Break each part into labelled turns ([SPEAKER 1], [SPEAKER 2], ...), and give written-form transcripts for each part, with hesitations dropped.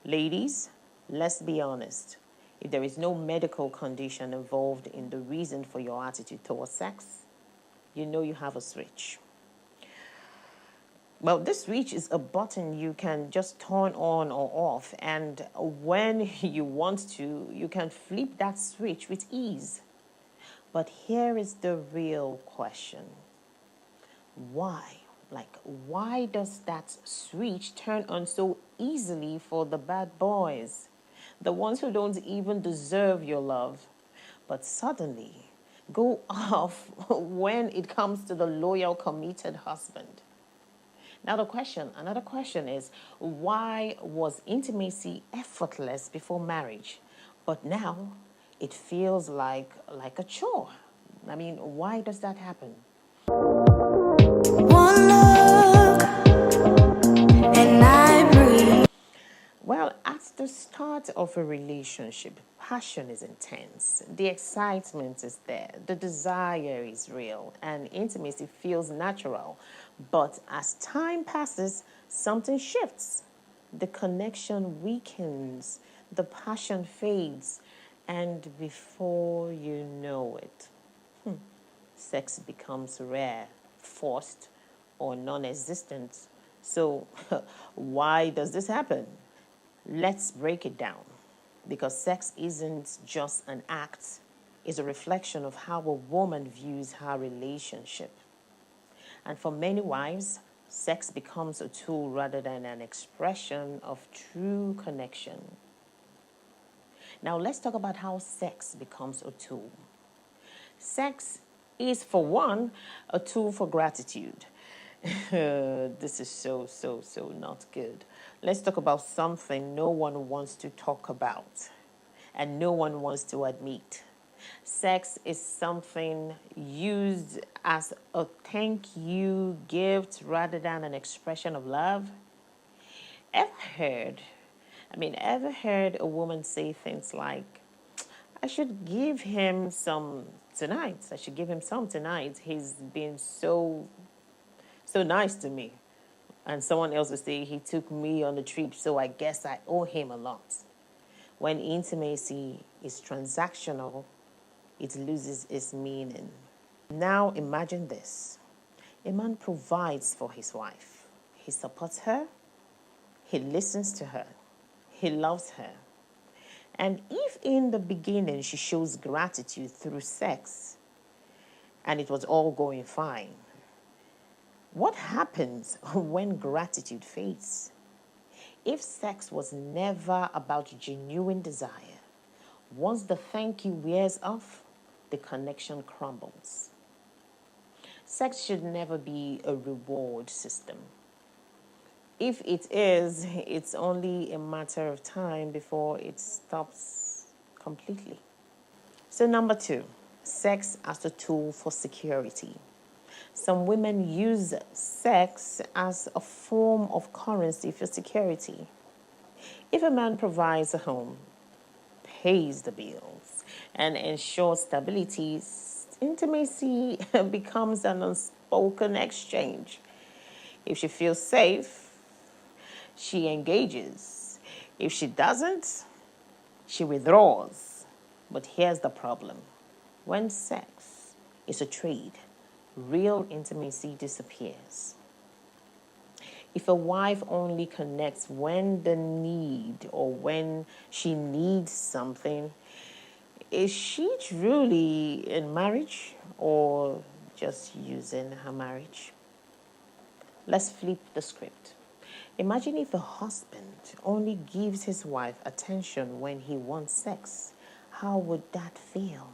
[SPEAKER 1] Ladies, let's be honest. If there is no medical condition involved in the reason for your attitude towards sex, you know you have a switch. Well, this switch is a button you can just turn on or off, and when you want to, you can flip that switch with ease. But here is the real question. Why? Why does that switch turn on so easily for the bad boys? The ones who don't even deserve your love, but suddenly go off when it comes to the loyal, committed husband. Now another question is, why was intimacy effortless before marriage, but now it feels like a chore? I mean, why does that happen? One look and I breathe. Well, at the start of a relationship, passion is intense. The excitement is there. The desire is real. And intimacy feels natural. But as time passes, something shifts. The connection weakens. The passion fades. And before you know it, sex becomes rare, forced, or non-existent. So why does this happen? Let's break it down, because sex isn't just an act, it's a reflection of how a woman views her relationship. And for many wives, sex becomes a tool rather than an expression of true connection. Now let's talk about how sex becomes a tool. Sex is, for one, a tool for gratitude. This is so not good. Let's talk about something no one wants to talk about and no one wants to admit. Sex is something used as a thank you gift rather than an expression of love. Ever heard a woman say things like, I should give him some tonight. I should give him some tonight. He's been so nice to me. And someone else would say, he took me on a trip, so I guess I owe him a lot. When intimacy is transactional, it loses its meaning. Now imagine this. A man provides for his wife. He supports her. He listens to her. He loves her. And if in the beginning she shows gratitude through sex, and it was all going fine, what happens when gratitude fades? If sex was never about genuine desire, once the thank you wears off, the connection crumbles. Sex should never be a reward system. If it is, it's only a matter of time before it stops completely. So number 2, sex as a tool for security. Some women use sex as a form of currency for security. If a man provides a home, pays the bills, and ensures stability, intimacy becomes an unspoken exchange. If she feels safe, she engages. If she doesn't, she withdraws. But here's the problem. When sex is a trade, real intimacy disappears. If a wife only connects when the need or when she needs something, is she truly in marriage or just using her marriage? Let's flip the script. Imagine if a husband only gives his wife attention when he wants sex. How would that feel?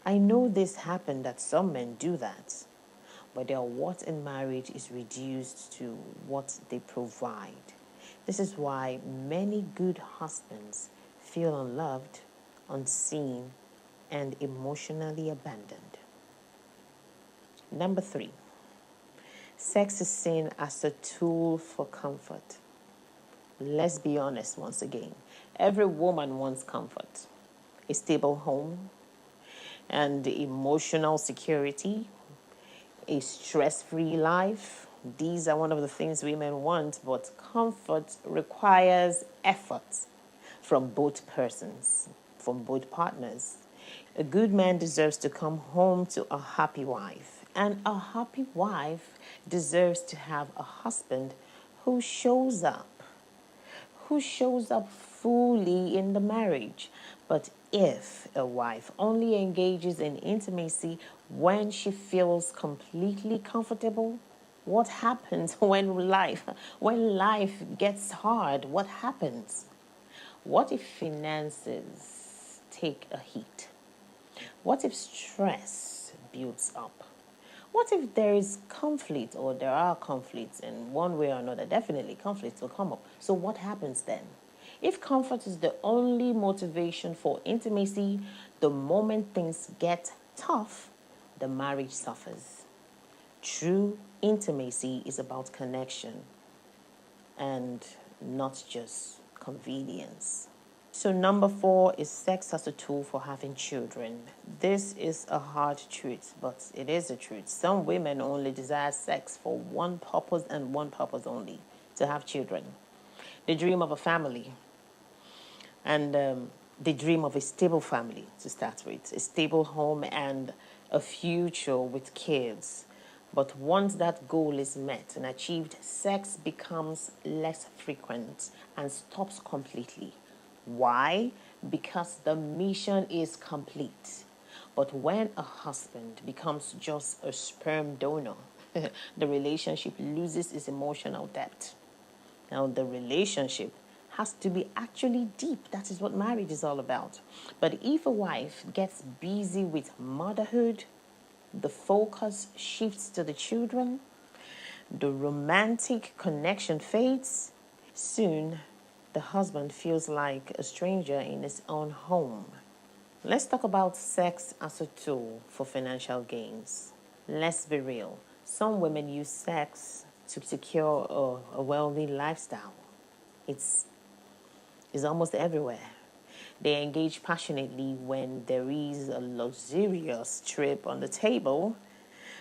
[SPEAKER 1] I know this happened that some men do that, but their worth in marriage is reduced to what they provide. This is why many good husbands feel unloved, unseen, and emotionally abandoned. Number 3, sex is seen as a tool for comfort. Let's be honest once again. Every woman wants comfort, a stable home, and emotional security, a stress-free life, These are one of the things women want, but comfort requires effort from both persons, from both partners. A good man deserves to come home to a happy wife, and a happy wife deserves to have a husband who shows up, fully in the marriage. But if a wife only engages in intimacy when she feels completely comfortable, what happens when life gets hard? What happens? What if finances take a hit? What if stress builds up? What if there is conflict, or there are conflicts in one way or another? Definitely conflicts will come up. So what happens then? If comfort is the only motivation for intimacy, the moment things get tough, the marriage suffers. True intimacy is about connection and not just convenience. So, number 4 is sex as a tool for having children. This is a hard truth, but it is a truth. Some women only desire sex for one purpose and one purpose only: to have children. They dream of a family, and they dream of a stable family to start with, a stable home, and a future with kids. But once that goal is met and achieved, sex becomes less frequent and stops completely. Why? Because the mission is complete. But when a husband becomes just a sperm donor, the relationship loses its emotional depth. Now, the relationship has to be actually deep. That is what marriage is all about. But if a wife gets busy with motherhood, the focus shifts to the children, the romantic connection fades. Soon, the husband feels like a stranger in his own home. Let's talk about sex as a tool for financial gains. Let's be real. Some women use sex to secure a wealthy lifestyle. It's almost everywhere. They engage passionately when there is a luxurious trip on the table,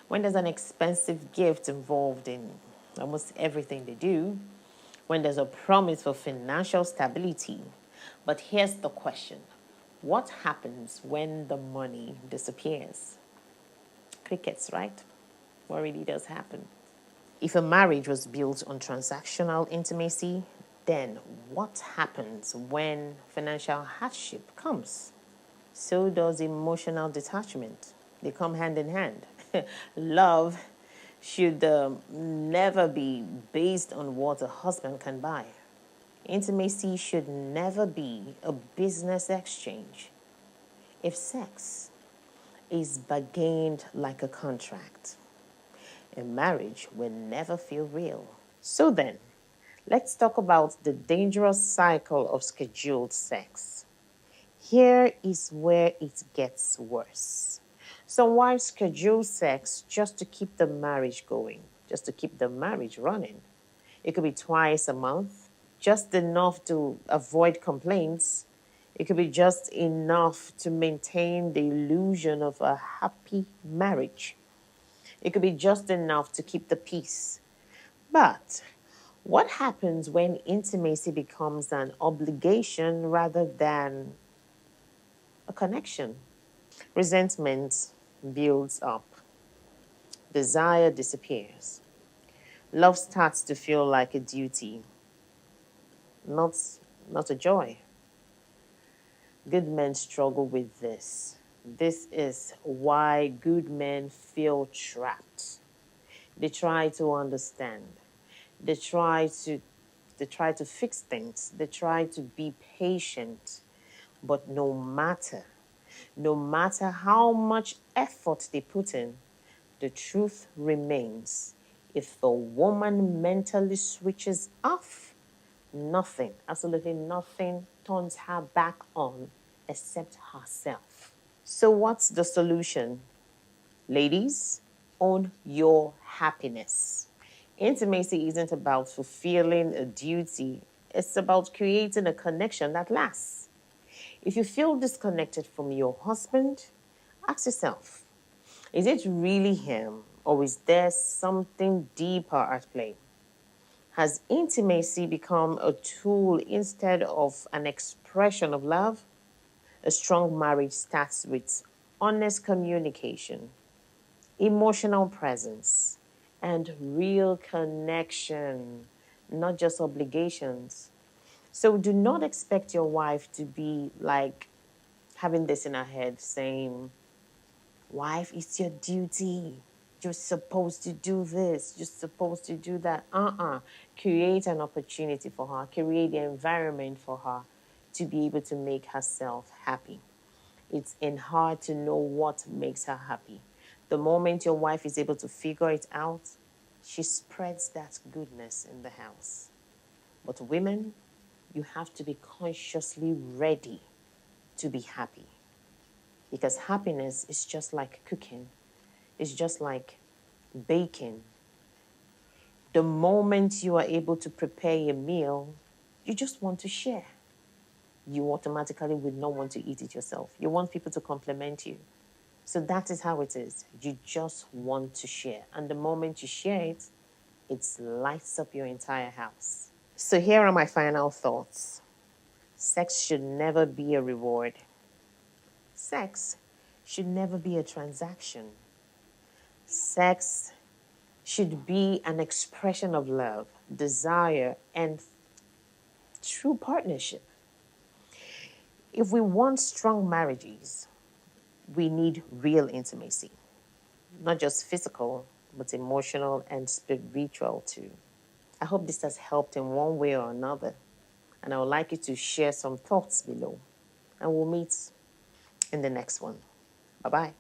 [SPEAKER 1] when there's an expensive gift involved in almost everything they do, when there's a promise for financial stability. But here's the question: what happens when the money disappears? Crickets, right? What really does happen? If a marriage was built on transactional intimacy, then what happens when financial hardship comes? So does emotional detachment. They come hand in hand. Love should never be based on what a husband can buy. Intimacy should never be a business exchange. If sex is bargained like a contract, a marriage will never feel real. So then, let's talk about the dangerous cycle of scheduled sex. Here is where it gets worse. Some wives schedule sex just to keep the marriage going, just to keep the marriage running. It could be twice a month, just enough to avoid complaints. It could be just enough to maintain the illusion of a happy marriage. It could be just enough to keep the peace. But what happens when intimacy becomes an obligation rather than a connection? Resentment builds up, desire disappears, love starts to feel like a duty, not, not a joy. Good men struggle with this. This is why good men feel trapped. They try to understand. They try to they try to fix things. They try to be patient. But no matter how much effort they put in, the truth remains. If the woman mentally switches off, nothing, absolutely nothing turns her back on except herself. So, what's the solution? Ladies, own your happiness. Intimacy isn't about fulfilling a duty, it's about creating a connection that lasts. If you feel disconnected from your husband, ask yourself, is it really him, Or is there something deeper at play? Has intimacy become a tool instead of an expression of love? A strong marriage starts with honest communication, emotional presence, and real connection, not just obligations. So do not expect your wife to be like having this in her head saying, wife, it's your duty. You're supposed to do this. You're supposed to do that. Create an opportunity for her. Create the environment for her to be able to make herself happy. It's in her to know what makes her happy. The moment your wife is able to figure it out, she spreads that goodness in the house. But women, you have to be consciously ready to be happy. Because happiness is just like cooking, it's just like baking. The moment you are able to prepare a meal, you just want to share. You automatically would not want to eat it yourself. You want people to compliment you. So that is how it is. You just want to share. And the moment you share it, it lights up your entire house. So here are my final thoughts. Sex should never be a reward. Sex should never be a transaction. Sex should be an expression of love, desire, and true partnership. If we want strong marriages, we need real intimacy, not just physical, but emotional and spiritual too. I hope this has helped in one way or another, and I would like you to share some thoughts below, and we'll meet in the next one. Bye bye.